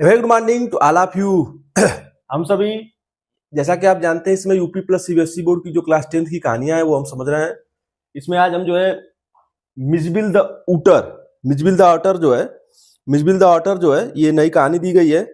Very good morning to all of you. हम सभी, जैसा कि आप जानते हैं, इसमें यूपी प्लस सीबीएसई बोर्ड की जो क्लास 10th की कहानियां हैं वो हम समझ रहे हैं। इसमें आज हम जो है Mijbil the otter, Mijbil the otter जो है, मिजबिल द ऑटर जो है ये नई कहानी दी गई है,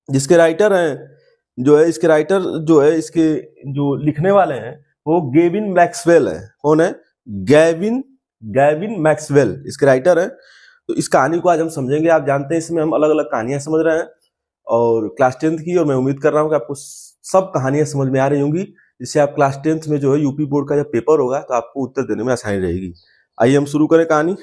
जिसके राइटर हैं जो है, इसके राइटर जो है, इसके जो लिखने वाले हैं वो गेविन मैक्सवेल है। कौन है? गैविन गैविन मैक्सवेल इसके राइटर हैं। तो इस कहानी को आज हम समझेंगे। आप जानते हैं इसमें हम अलग अलग कहानियां समझ रहे हैं और क्लास 10th की, और मैं उम्मीद कर रहा हूं कि आपको सब कहानियां समझ में आ रही होंगी, जिससे आप क्लास 10th में जो है यूपी बोर्ड का जब पेपर होगा तो आपको उत्तर देने में आसानी रहेगी। आइए हम शुरू करें कहानी।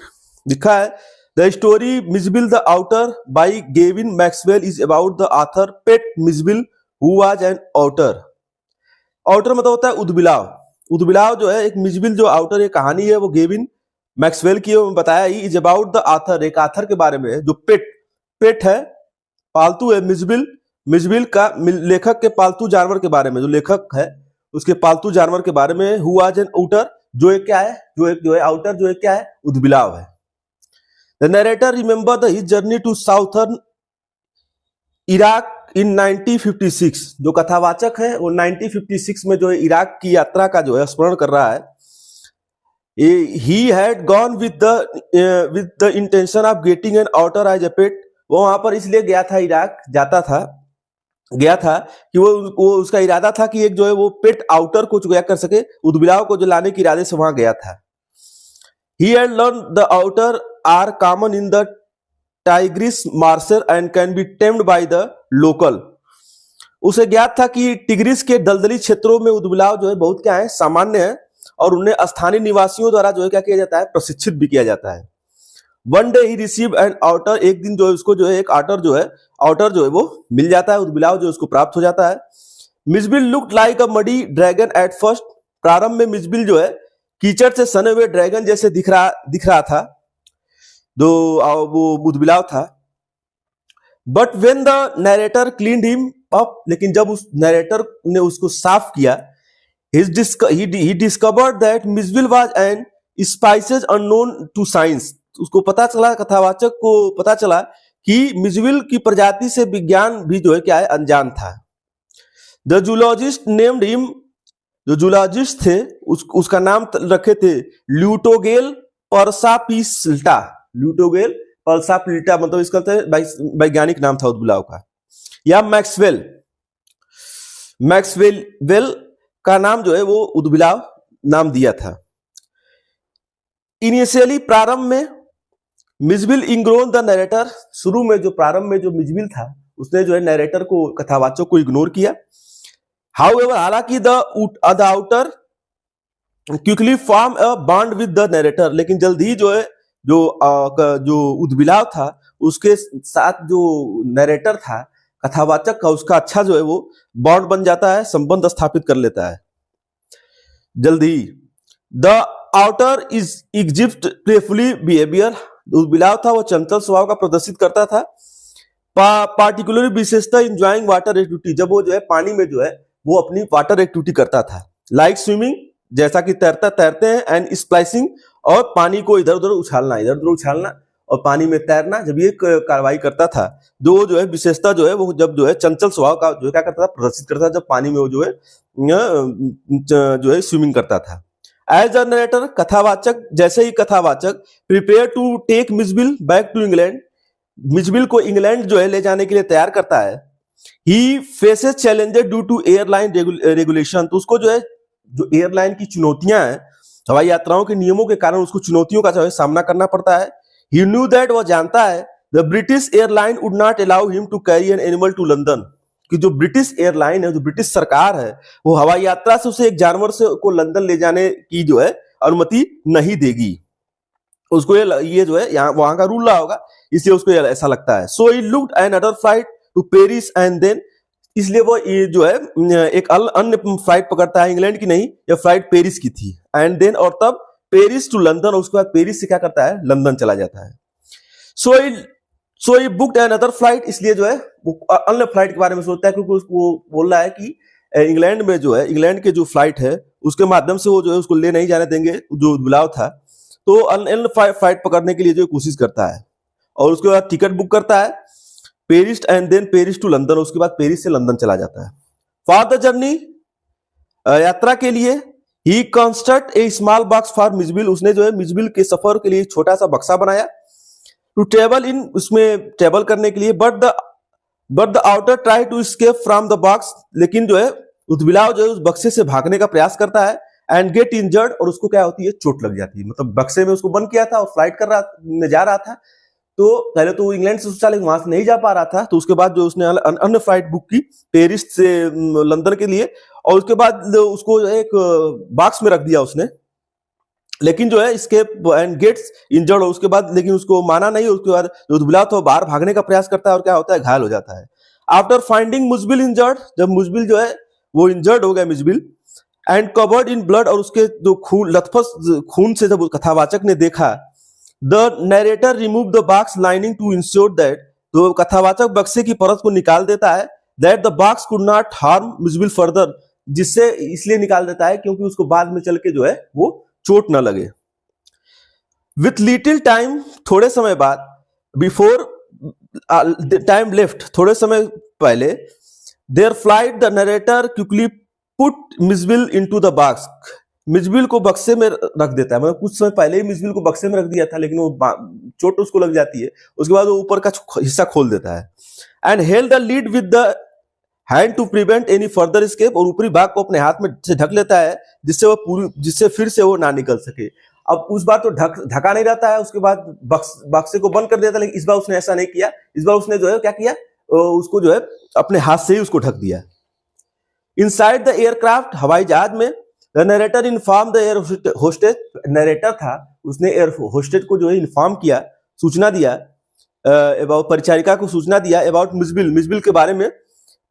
लिखा है, the story Mijbil the outer by Gavin Maxwell is about the author pet Mijbil who was an outer. Outer मतलब होता है उदबिलाव। उदबिलाव जो है, एक मिजबिल जो आउटर एक कहानी है वो गेविन मैक्सवेल की बताया ही। इज अबाउट द ऑथर, एक ऑथर के बारे में है जो पेट है, पालतू है। मिजबिल, मिजबिल का लेखक के पालतू जानवर के बारे में, जो लेखक है उसके पालतू जानवर के बारे में। हु वाज एन आउटर, जो एक क्या है, जो है आउटर, जो एक क्या है, उदबिलाव है। The narrator remember the his journey to southern Iraq in 1956। जो कथावाचक है वो 1956 में जो है इराक की यात्रा का जो है स्मरण कर रहा है। He had gone with the intention of getting an outer as a pet। वो वहां पर इसलिए गया था, इराक गया था कि वो उसका इरादा था कि एक जो है वो पेट आउटर को चुगया कर सके, उदबिलाव को जो लाने के इरादे से वहां गया था। He had learned the outer are common in the Tigris marshes and can be tamed by the local। उसे ज्ञात था कि टिग्रिस के दलदली क्षेत्रों में उदबिलाव जो है बहुत क्या है, सामान्य है, और उन्हें स्थानीय निवासियों द्वारा जो है क्या किया जाता है, प्रशिक्षित भी किया जाता है। One day he receive an outer, एक दिन जो है उसको जो है एक आउटर जो है वो मिल जाता है, उदबिलाव जो उसको प्राप्त हो जाता है। Mijbil looked like a muddy dragon at first. प्रारंभ में मिजबिल जो है कीचड़ से सने हुए ड्रैगन जैसे दिख रहा था, जो वो उदबिलाव था। But when the narrator cleaned him up, लेकिन जब उस नरेटर ने उसको साफ किया, he discovered that Misville was an species unknown to science। उसको पता चला, कथावाचक को पता चला कि मिजविल की प्रजाति से विज्ञान भी जो है क्या है, अनजान था। द जूलॉजिस्ट नेम्ड हिम, जो जूलॉजिस्ट थे उसका नाम रखे थे ल्यूटोगेल परसापिल्टा। ल्यूटोगेल परसापिल्टा मतलब इसका वैज्ञानिक नाम था उदबिलाव का। या मैक्सवेल का नाम जो है वो उदबिलाव नाम दिया था। इनिशियली, प्रारंभ में, मिजबिल इंग्नोर द नरेटर, शुरू में जो प्रारंभ में जो मिजबिल था उसने जो है नरेटर को, कथावाचक को इग्नोर किया। हाउएवर, हालांकि the outer quickly form a bond with the narrator, लेकिन जल्द ही जो है जो उदबिलाव था उसके साथ जो नरेटर था, कथावाचक का, उसका अच्छा जो है वो बॉन्ड बन जाता है, संबंध स्थापित कर लेता है जल्दी। The otter is exhibit playfully behaviour, उदबिलाव था वो चंचल स्वभाव का प्रदर्शित करता था। पार्टिकुलरली विशेषता इंजॉइंग वाटर एक्टिविटी, जब वो जो है पानी में जो है वो अपनी वाटर एक्टिविटी करता था। लाइक स्विमिंग, जैसा कि तैरते हैं, एंड स्प्लाइसिंग, और पानी को इधर उधर उछालना और पानी में तैरना, जब ये कार्रवाई करता था, जो है विशेषता जो है वो जब जो है चंचल स्वभाव का जो है क्या करता था, प्रदर्शित करता था, जब पानी में वो जो है स्विमिंग करता था। एज अ नरेटर, कथावाचक, जैसे ही कथावाचक prepare to take Mijbil back to England, Mijbil को इंग्लैंड जो है ले जाने के लिए तैयार करता है। He faces challenges due to airline regulation, तो उसको जो है जो एयरलाइन की चुनौतियां हैं, हवाई यात्राओं के नियमों के कारण उसको चुनौतियों का जो है सामना करना पड़ता है। He knew that, वो जानता है, the British airline would not allow him to carry an animal to London, कि जो ब्रिटिश एयरलाइन है, जो ब्रिटिश सरकार है, वो हवाई यात्रा से उसे एक जानवर से को लंदन ले जाने की जो है अनुमति नहीं देगी। उसको ये जो है यहाँ वहां का रूल रहा होगा, इसलिए उसको ऐसा लगता है। So he looked another flight to Paris and then, इसलिए वो ये जो है एक अन्य फ्लाइट पकड़ता है, इंग्लैंड की नहीं, यह फ्लाइट पेरिस की थी। एंड देन, और तब पेरिस टू लंदन, उसके बाद पेरिस से क्या करता है, लंदन चला जाता है। सो ही बुक्ड अनदर फ्लाइट, इसलिए जो है वो अन्य फ्लाइट के बारे में सोचता है, क्योंकि उसको बोल रहा है कि इंग्लैंड में जो है, इंग्लैंड के जो फ्लाइट है उसके माध्यम से वो जो है उसको ले नहीं जाने देंगे, जो बुलाव था, तो अन्य फ्लाइट पकड़ने के लिए जो कोशिश करता है, और उसके बाद टिकट बुक करता है। Paris and then Paris to London, उसके बाद पेरिस से लंदन चला जाता है। फॉर द जर्नी, यात्रा के लिए, he construct a small box for Mijbil, उसने जो है मिजबिल के सफर के लिए छोटा सा बक्सा बनाया। टू ट्रेवल इन, उसमें ट्रेवल करने के लिए। But the otter try to escape from the box, लेकिन जो है उदबिलाव जो है उस बक्से से भागने का प्रयास करता है। एंड गेट इंजर्ड, और उसको क्या होती है, चोट लग जाती है। मतलब बक्से में उसको बंद किया था और फ्लाइट कर रहा में जा रहा था, तो पहले तो इंग्लैंड से सोचा लेकिन वहां से नहीं जा पा रहा था, तो उसके बाद जो उसने अन्य फ्लाइट बुक की पेरिस से लंदन के लिए, और उसके बाद उसको एक बॉक्स में रख दिया उसने, लेकिन जो है एस्केप एंड गेट्स इंजर्ड, और उसके बाद लेकिन उसको माना नहीं। उसके बाद जो दुबला तो बाहर भागने का प्रयास करता है और क्या होता है, घायल हो जाता है। आफ्टर फाइंडिंग मुजबिल इंजर्ड, जब मुजबिल जो है वो इंजर्ड हो गया मुजबिल, एंड कवर्ड इन ब्लड, और उसके जो खून लथपथ खून से जब कथावाचक ने देखा, the narrator remove the box lining to ensure that, तो कथावाचक बक्से की परत को निकाल देता है, that the box could not harm Mijbil further, जिससे इसलिए निकाल देता है क्योंकि उसको बाद में चल के जो है वो चोट न लगे। विथ लिटिल टाइम, थोड़े समय बाद, बिफोर टाइम लेफ्ट, थोड़े समय पहले, their flight the narrator quickly put Mijbil into the box, Mijbil को बक्से में रख देता है। मतलब कुछ समय पहले ही मिजबिल को बक्से में रख दिया था, लेकिन वो चोट उसको लग जाती है, उसके बाद वो ऊपर का हिस्सा खोल देता है। And held the lid with the hand to prevent any further escape, और ऊपरी भाग को अपने हाथ में से ढक लेता है, जिससे फिर से वो ना निकल सके। अब उस बार तो ढका नहीं रहता है, उसके बाद बक्से को बंद कर देता है, लेकिन इस बार उसने ऐसा नहीं किया। इस बार उसने जो है क्या किया, उसको जो है अपने हाथ से ही उसको ढक दिया। इनसाइड द एयरक्राफ्ट, हवाई जहाज में, the narrator inform the air hostess, narrator था उसने एयर होस्टेज को जो है इन्फॉर्म किया, सूचना दिया, अबाउट परिचारिका को सूचना दिया, अबाउट मिजबिल के बारे में।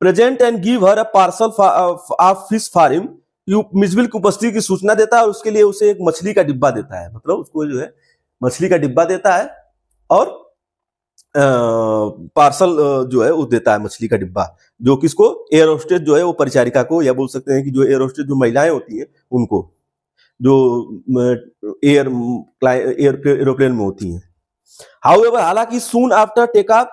Present and give her a parcel of fish for him, Mijbil की उपस्थिति की सूचना देता है और उसके लिए उसे एक मछली का डिब्बा देता है। मतलब उसको जो है मछली का डिब्बा देता है और पार्सल जो है वो देता है, मछली का डिब्बा, जो किसको, एयर होस्टेज जो है वो परिचारिका को, या बोल सकते हैं कि जो एयर होस्टेज जो महिलाएं होती हैं उनको, जो एरोप्लेन में होती हैं। हाउएवर, हालांकि सून आफ्टर टेक ऑफ,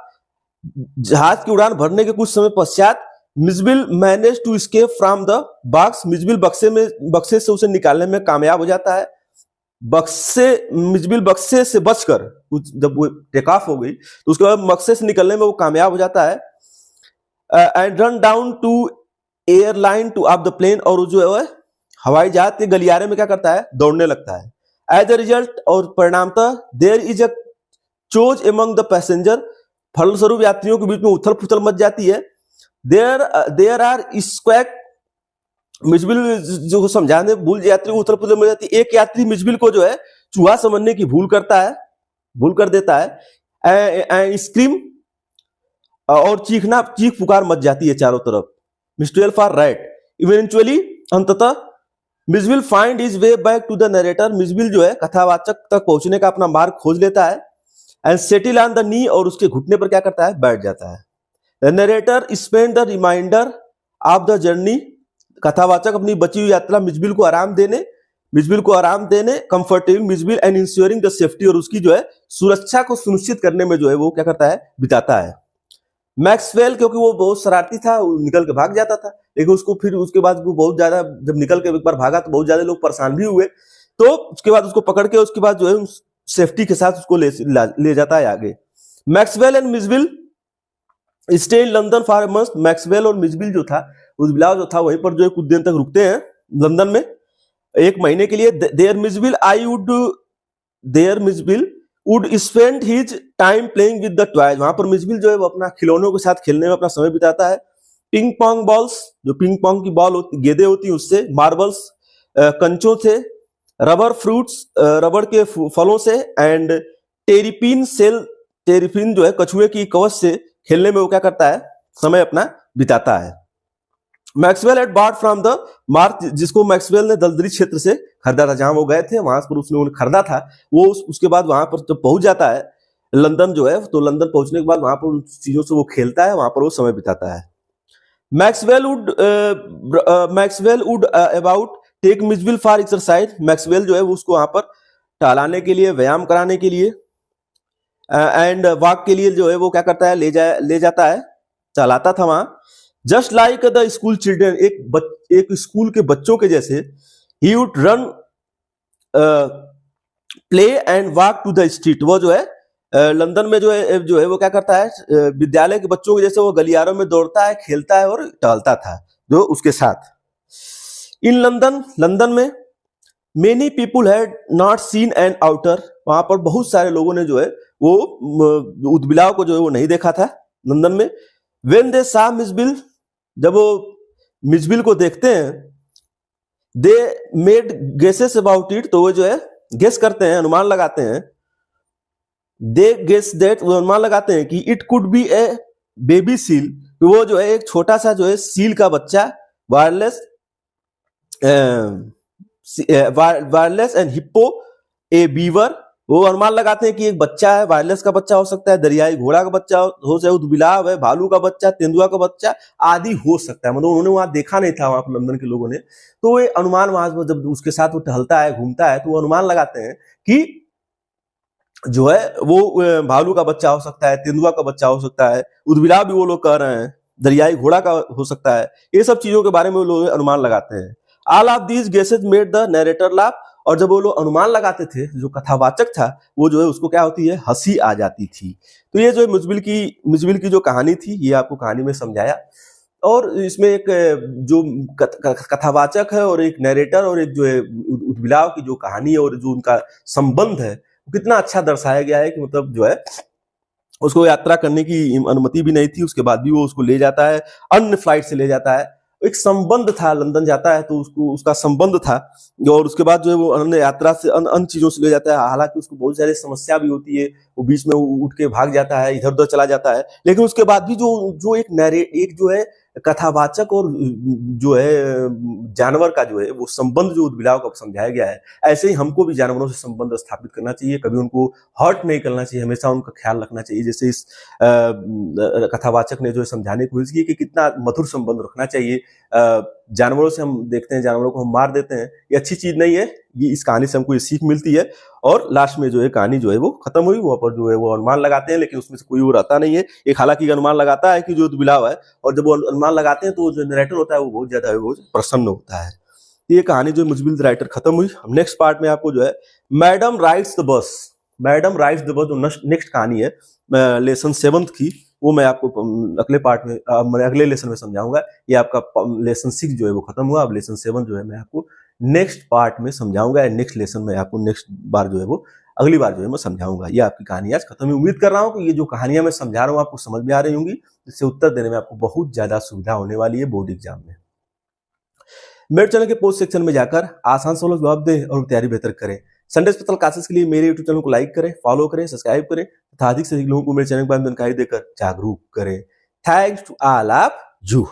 जहाज की उड़ान भरने के कुछ समय पश्चात, Mijbil manage to escape from the box, Mijbil बक्से से उसे निकालने में कामयाब हो जाता है। मिजबिल बक्से से बचकर, जब वो टेक ऑफ हो गई तो उसके बाद बक्से से निकलने में वो कामयाब हो जाता है। And run down to airline to of the plane, और जो है हवाई जहाज के गलियारे में क्या करता है, दौड़ने लगता है। एज अ रिजल्ट, और परिणामतः, there is a chaos among the passenger, फलस्वरूप यात्रियों के बीच में उथल पुथल मच जाती है। देयर आर स्क्वैक, मिजबिल जो समझाने भूल यात्री उथल पुथल मच जाती है। एक यात्री मिजबिल को जो है चूहा समझने की भूल कर देता है। स्क्रीम, और चीख पुकार मच जाती है चारों तरफ। मिस्ट्रियल फॉर रैट, इवेंचुअली, अंततः, Mijbil find his way back to the narrator, Mijbil जो है कथावाचक तक पहुंचने का अपना मार्ग खोज लेता है। And settle on the knee, और उसके घुटने पर क्या करता है, बैठ जाता है। The narrator spend the reminder of the journey, कथावाचक अपनी बची हुई यात्रा मिजबिल को आराम देने, comfortable Mijbil and ensuring the safety, और उसकी जो है सुरक्षा को सुनिश्चित करने में जो है वो क्या करता है, बिताता है। मैक्सवेल, क्योंकि वो बहुत शरारती था, निकल के भाग जाता था, लेकिन उसको फिर उसके बाद वो बहुत ज्यादा, जब निकल के एक बार भागा तो बहुत ज्यादा लोग परेशान भी हुए, तो उसके बाद उसको पकड़ के उसके बाद जो है सेफ्टी के साथ उसको ले जाता है आगे। Maxwell and Mijbil stay in London for a month, Maxwell और मिजबिल जो था, उदबिलाव जो था वहीं पर जो है कुछ दिन तक रुकते हैं लंदन में, 1 महीने के लिए। There Mijbil would spend his time playing with the toys, वहां पर मिजबिल जो है वो अपना खिलौनों के साथ खेलने में अपना समय बिताता है। पिंग पोंग बॉल्स, जो पिंग पोंग की बॉल गेंदें होती हैं उससे, मार्बल्स कंचों से, रबर फ्रूट्स रबड़ के फलों से, एंड टेरिपिन जो है कछुए की कवच से खेलने में वो क्या करता है, समय अपना बिताता है। Maxwell at bought from the march, जिसको मैक्सवेल ने दलदली क्षेत्र से खरीदा था, जहां वो गए थे वहां पर उसने उन्हें खरीदा था, वो उसके बाद वहां पर जब पहुंच जाता है लंदन जो है, तो लंदन पहुंचने के बाद वहां पर उन चीजों से वो खेलता है, वहां पर वो समय बिताता है। Maxwell would about tech Mijbil for exercise, Maxwell जो है वो उसको वहां पर टहलाने के लिए, व्यायाम कराने के लिए, एंड वॉक के लिए जो है वो क्या करता है, ले जाता है, चलाता था वहां। Just like the school children, एक स्कूल के बच्चों के जैसे, he would run play and walk to the street. वो जो है लंदन में जो है वो क्या करता है, विद्यालय के बच्चों के जैसे वो गलियारों में दौड़ता है, खेलता है और टहलता था जो उसके साथ। इन लंदन में many people had not seen an outer, वहां पर बहुत सारे लोगों ने जो है वो उदबिलाव को जो है वो नहीं देखा था लंदन में। व्हेन दे सा मिसबिल, जब वो मिसबिल को देखते हैं, they made guesses about it, तो वो जो है गेस करते हैं, अनुमान लगाते हैं। दे गेस दैट, वो अनुमान लगाते हैं कि it could be A baby seal, वो जो है एक छोटा सा जो है सील का बच्चा, wireless and hippo A beaver, वो अनुमान लगाते हैं कि एक बच्चा है, वायरलेस का बच्चा हो सकता है, दरियाई घोड़ा का बच्चा हो सकता है, उदबिलाव है, भालू का बच्चा, तेंदुआ का बच्चा आदि हो सकता है। मतलब उन्होंने वहां देखा नहीं था, वहां पर लंदन के लोगों ने, तो वो अनुमान वहां जब उसके साथ वो टहलता है, घूमता है, तो वो अनुमान लगाते हैं कि जो है वो भालू का बच्चा हो सकता है, तेंदुआ का बच्चा हो सकता है, उदबिलाव भी वो लोग कह रहे हैं, दरियाई घोड़ा का हो सकता है। ये सब चीजों के बारे में वो लोग अनुमान लगाते हैं। All of these guesses made the narrator laugh, और जब वो लोग अनुमान लगाते थे, जो कथावाचक था वो जो है उसको क्या होती है, हंसी आ जाती थी। तो ये जो मुजबिल की जो कहानी थी, ये आपको कहानी में समझाया। और इसमें एक जो कथावाचक है और एक नरेटर और एक जो है उदबिलाव की जो कहानी है और जो उनका संबंध है, कितना अच्छा दर्शाया गया है कि मतलब जो है उसको यात्रा करने की अनुमति भी नहीं थी, उसके बाद भी वो उसको ले जाता है, अन्य फ्लाइट से ले जाता है। एक संबंध था, लंदन जाता है तो उसको उसका संबंध था, और उसके बाद जो है वो अन्य यात्रा से अन्य चीजों से ले जाता है। हालांकि उसको बहुत सारी समस्या भी होती है, वो बीच में उठ के भाग जाता है, इधर उधर चला जाता है, लेकिन उसके बाद भी जो एक जो है कथावाचक और जो है जानवर का जो है वो संबंध जो उदबिलाव का समझाया गया है, ऐसे ही हमको भी जानवरों से संबंध स्थापित करना चाहिए, कभी उनको हर्ट नहीं करना चाहिए, हमेशा उनका ख्याल रखना चाहिए। जैसे इस कथावाचक ने जो है समझाने की कोशिश की कि कितना मधुर संबंध रखना चाहिए। जानवरों से हम देखते हैं, जानवरों को हम मार देते हैं, ये अच्छी चीज नहीं है। ये इस कहानी से हमको ये सीख मिलती है। और लास्ट में जो है कहानी जो है वो खत्म हुई, वहां पर जो है वो अनुमान लगाते हैं, लेकिन उसमें से कोई वो रहता नहीं है। एक हालांकि अनुमान लगाता है कि जो दुबिलाव है, और जब वो अनुमान लगाते हैं तो जो नरेटर होता है वो बहुत ज्यादा वो प्रसन्न होता है। ये कहानी जो मुजबिल द राइटर खत्म हुई। हम नेक्स्ट पार्ट में आपको जो है मैडम राइड्स द बस, जो नेक्स्ट कहानी है लेसन 7th की, वो मैं आपको अगले पार्ट में अगले लेसन में समझाऊंगा। ये आपका लेसन 6 जो है वो खत्म हुआ, अब लेसन 7 जो है मैं आपको नेक्स्ट पार्ट में समझाऊंगा। नेक्स्ट लेसन में आपको नेक्स्ट बार जो है वो अगली बार जो है मैं समझाऊंगा। ये आपकी कहानी आज खत्म हुई। उम्मीद कर रहा हूँ कि ये जो कहानियां मैं समझा रहा हूँ आपको समझ में आ रही होंगी, जिससे उत्तर देने में आपको बहुत ज्यादा सुविधा होने वाली है बोर्ड एग्जाम में। मेरे चैनल के पोस्ट सेक्शन में जाकर आसान सवालों के जवाब दें और तैयारी बेहतर करें। संडे स्पेशल क्लासेस के लिए मेरे यूट्यूब चैनल को लाइक करें, फॉलो करें, सब्सक्राइब करें तथा अधिक से अधिक लोगों को मेरे चैनल के बारे में जानकारी देकर जागरूक करें। Thanks to all of you.